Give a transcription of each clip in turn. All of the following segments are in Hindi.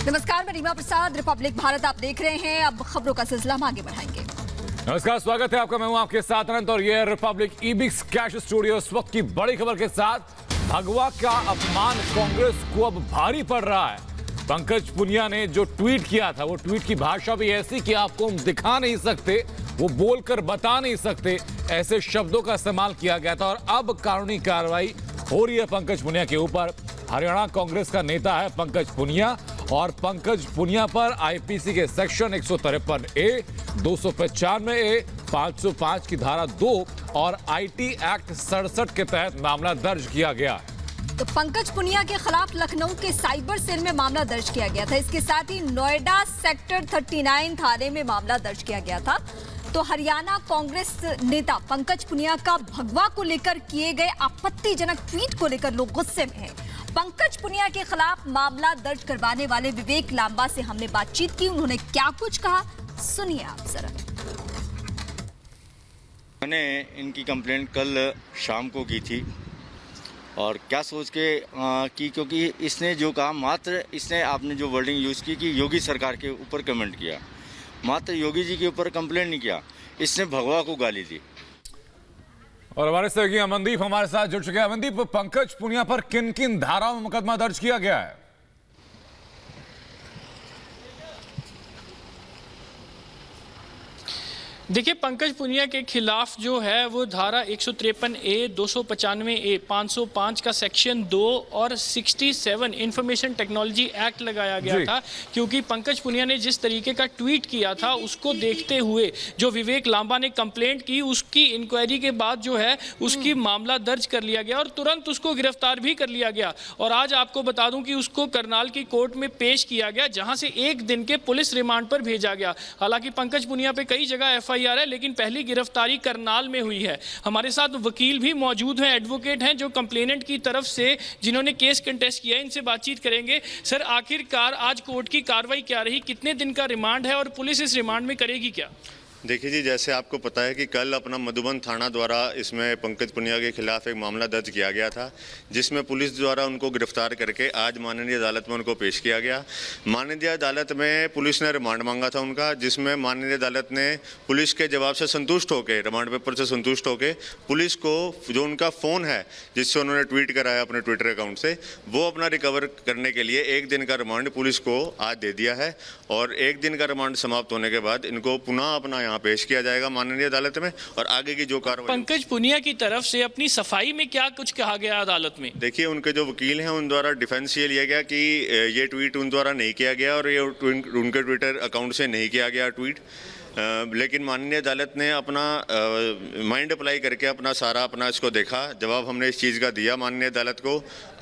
नमस्कार, मैं रीमा प्रसाद, रिपब्लिक भारत आप देख रहे हैं। अब खबरों का सिलसिला हम आगे बढ़ाएंगे। नमस्कार, स्वागत है आपका। मैं हूं आपके साथ अनंत और ये रिपब्लिक ईबिक्स कैश स्टूडियो। इस वक्त की बड़ी खबर के साथ भगवा का अपमान कांग्रेस को अब भारी पड़ रहा है। पंकज पुनिया ने जो ट्वीट किया था, वो ट्वीट की भाषा भी ऐसी कि आपको हम दिखा नहीं सकते, वो बोलकर बता नहीं सकते, ऐसे शब्दों का इस्तेमाल किया गया था। और अब कानूनी कार्रवाई हो रही है पंकज पुनिया के ऊपर। हरियाणा कांग्रेस का नेता है पंकज पुनिया और पंकज पुनिया पर आईपीसी के सेक्शन 153A, 295A, 505 की धारा 2 और आईटी एक्ट 67 के तहत मामला दर्ज किया गया। तो पंकज पुनिया के खिलाफ लखनऊ के साइबर सेल में मामला दर्ज किया गया था। इसके साथ ही नोएडा सेक्टर 39 थाने में मामला दर्ज किया गया था। तो हरियाणा कांग्रेस नेता पंकज पुनिया का भगवा को लेकर किए गए आपत्तिजनक ट्वीट को लेकर लोग गुस्से में हैं। पंकज पुनिया के खिलाफ मामला दर्ज करवाने वाले विवेक लांबा से हमने बातचीत की। उन्होंने क्या कुछ कहा, सुनिए आप जरा। मैंने इनकी कंप्लेंट कल शाम को की थी और क्या सोच के की, क्योंकि इसने जो कहा, मात्र इसने आपने जो वर्डिंग यूज़ की कि योगी सरकार के ऊपर कमेंट किया, मात्र योगी जी के ऊपर कंप्लेंट नहीं किया, इसने भगवा को गाली दी। और हमारे सहयोगी अमनदीप हमारे साथ जुड़ चुके हैं। अमनदीप, पंकज पुनिया पर किन किन धाराओं में मुकदमा दर्ज किया गया है? देखिए, पंकज पुनिया के खिलाफ जो है वो धारा 153A, 295A, 505 का सेक्शन 2 और 67 इंफॉर्मेशन टेक्नोलॉजी एक्ट लगाया गया था, क्योंकि पंकज पुनिया ने जिस तरीके का ट्वीट किया था उसको देखते हुए जो विवेक लांबा ने कंप्लेंट की, उसकी इंक्वायरी के बाद जो है उसकी मामला दर्ज कर लिया गया और तुरंत उसको गिरफ्तार भी कर लिया गया। और आज आपको बता दूं कि उसको करनाल की कोर्ट में पेश किया गया, जहां से 1 दिन के पुलिस रिमांड पर भेजा गया। हालांकि पंकज पुनिया पे कई जगह FIR है, लेकिन पहली गिरफ्तारी करनाल में हुई है। हमारे साथ वकील भी मौजूद हैं, एडवोकेट हैं, जो कंप्लेनेंट की तरफ से जिन्होंने केस कंटेस्ट किया है, इनसे बातचीत करेंगे। सर, आखिरकार आज कोर्ट की कार्रवाई क्या रही, कितने दिन का रिमांड है और पुलिस इस रिमांड में करेगी क्या? देखिए जी, जैसे आपको पता है कि कल अपना मधुबन थाना द्वारा इसमें पंकज पुनिया के खिलाफ एक मामला दर्ज किया गया था, जिसमें पुलिस द्वारा उनको गिरफ्तार करके आज माननीय अदालत में उनको पेश किया गया। माननीय अदालत में पुलिस ने रिमांड मांगा था उनका, जिसमें माननीय अदालत ने पुलिस के जवाब से संतुष्ट होकर, रिमांड पेपर से संतुष्ट होकर पुलिस को जो उनका फ़ोन है जिससे उन्होंने ट्वीट कराया अपने ट्विटर अकाउंट से, वो अपना रिकवर करने के लिए 1 दिन का रिमांड पुलिस को आज दे दिया है। और 1 दिन का रिमांड समाप्त होने के बाद इनको पुनः अपना यहाँ पेश किया जाएगा माननीय अदालत में और आगे की जो कार्रवाई। पंकज पुनिया की तरफ से अपनी सफाई में क्या कुछ कहा गया अदालत में? देखिए, उनके जो वकील हैं उन द्वारा डिफेंस ये लिया गया कि ये ट्वीट उन द्वारा नहीं किया गया और ये उनके ट्विटर अकाउंट से नहीं किया गया ट्वीट। लेकिन माननीय अदालत ने अपना माइंड अप्लाई करके अपना सारा अपना इसको देखा, जवाब हमने इस चीज़ का दिया माननीय अदालत को।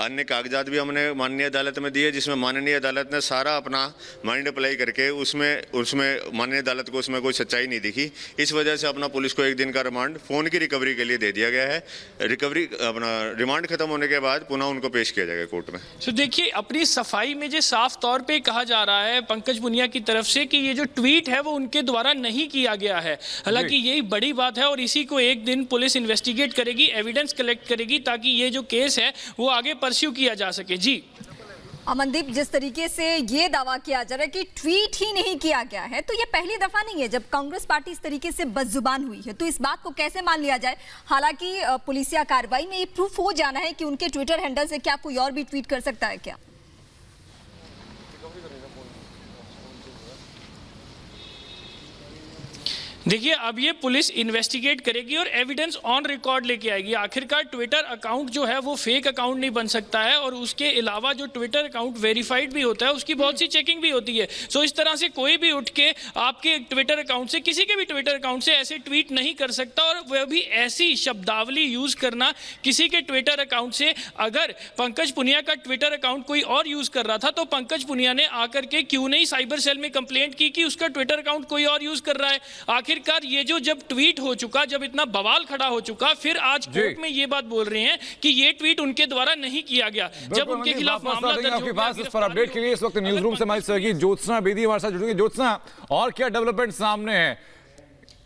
अन्य कागजात भी हमने माननीय अदालत में दिए, जिसमें माननीय अदालत ने सारा अपना माइंड अप्लाई करके उसमें माननीय अदालत को उसमें कोई सच्चाई नहीं दिखी। इस वजह से अपना पुलिस को 1 दिन का रिमांड फ़ोन की रिकवरी के लिए दे दिया गया है। रिकवरी अपना रिमांड खत्म होने के बाद पुनः उनको पेश किया जाएगा कोर्ट में। तो देखिए, अपनी सफाई में जो साफ तौर पे कहा जा रहा है पंकज पुनिया की तरफ से कि ये जो ट्वीट है वो उनके द्वारा नहीं किया गया है। हालांकि यही बड़ी बात है और इसी को 1 दिन पुलिस इन्वेस्टिगेट करेगी, एविडेंस कलेक्ट करेगी, ताकि ये जो केस है वो आगे परस्यू किया जा सके। जी अमनदीप, जिस तरीके से ये दावा किया जा रहा है कि ट्वीट ही नहीं किया गया है, तो ये पहली दफा नहीं है जब कांग्रेस पार्टी इस तरीके से बदजुबान हुई है। तो इस बात को कैसे मान लिया जाए? हालांकि पुलिसिया कार्रवाई में ये प्रूफ हो जाना है कि उनके ट्विटर हैंडल से क्या कोई और भी ट्वीट कर सकता है क्या? देखिए, अब ये पुलिस इन्वेस्टिगेट करेगी और एविडेंस ऑन रिकॉर्ड लेके आएगी। आखिरकार ट्विटर अकाउंट जो है वो फेक अकाउंट नहीं बन सकता है और उसके अलावा जो ट्विटर अकाउंट वेरीफाइड भी होता है उसकी बहुत सी चेकिंग भी होती है। सो इस तरह से कोई भी उठ के आपके ट्विटर अकाउंट से, किसी के भी ट्विटर अकाउंट से ऐसे ट्वीट नहीं कर सकता। और वह भी ऐसी शब्दावली यूज करना किसी के ट्विटर अकाउंट से। अगर पंकज पुनिया का ट्विटर अकाउंट कोई और यूज कर रहा था तो पंकज पुनिया ने आकर के क्यों नहीं साइबर सेल में कंप्लेंट की कि उसका ट्विटर अकाउंट कोई और यूज कर रहा है? आखिरकार ये जो जब ट्वीट हो चुका, जब इतना बवाल खड़ा हो चुका, फिर आज कोर्ट में ये बात बोल रहे हैं कि ये ट्वीट उनके द्वारा नहीं किया गया, जब उनके खिलाफ मामला दर्ज हो गया। इस पर अपडेट के लिए इस वक्त न्यूज रूम से हमारी सहयोगी ज्योत्सना बेदी हमारे साथ जुड़ेंगी। ज्योत्सना, और क्या डेवलपमेंट सामने है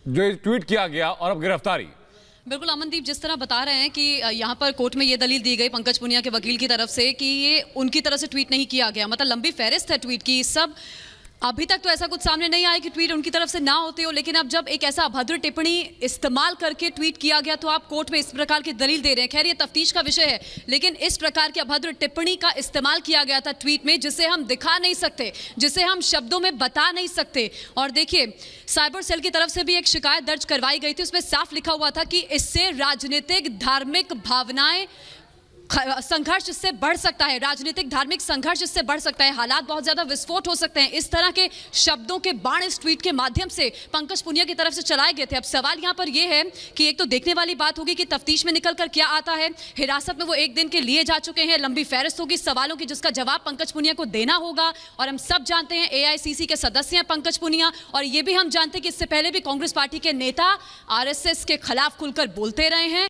जो ट्वीट किया गया और अब गिरफ्तारी? बिल्कुल अमनदीप, जिस तरह बता रहे हैं कि यहाँ पर कोर्ट में ये दलील दी गई पंकज पुनिया के वकील की तरफ से कि ये उनकी तरफ से ट्वीट नहीं किया गया, मतलब लंबी फहरिस्त है ट्वीट की। सब अभी तक तो ऐसा कुछ सामने नहीं आया कि ट्वीट उनकी तरफ से ना होते हो, लेकिन अब जब एक ऐसा अभद्र टिप्पणी इस्तेमाल करके ट्वीट किया गया तो आप कोर्ट में इस प्रकार की दलील दे रहे हैं। खैर ये तफ्तीश का विषय है, लेकिन इस प्रकार की अभद्र टिप्पणी का इस्तेमाल किया गया था ट्वीट में, जिसे हम दिखा नहीं सकते, जिसे हम शब्दों में बता नहीं सकते। और देखिए, साइबर सेल की तरफ से भी एक शिकायत दर्ज करवाई गई थी, उसमें साफ लिखा हुआ था कि इससे राजनीतिक धार्मिक भावनाएं संघर्ष इससे बढ़ सकता है, राजनीतिक धार्मिक संघर्ष इससे बढ़ सकता है, हालात बहुत ज्यादा विस्फोट हो सकते हैं। इस तरह के शब्दों के बाण इस ट्वीट के माध्यम से पंकज पुनिया की तरफ से चलाए गए थे। अब सवाल यहां पर यह है कि एक तो देखने वाली बात होगी कि तफ्तीश में निकलकर क्या आता है। हिरासत में वो 1 दिन के लिए जा चुके हैं, लंबी फहरिस्त होगी सवालों की जिसका जवाब पंकज पुनिया को देना होगा। और हम सब जानते हैं एआईसीसी के सदस्य हैं पंकज पुनिया, और ये भी हम जानते हैं कि इससे पहले भी कांग्रेस पार्टी के नेता आरएसएस के खिलाफ खुलकर बोलते रहे हैं।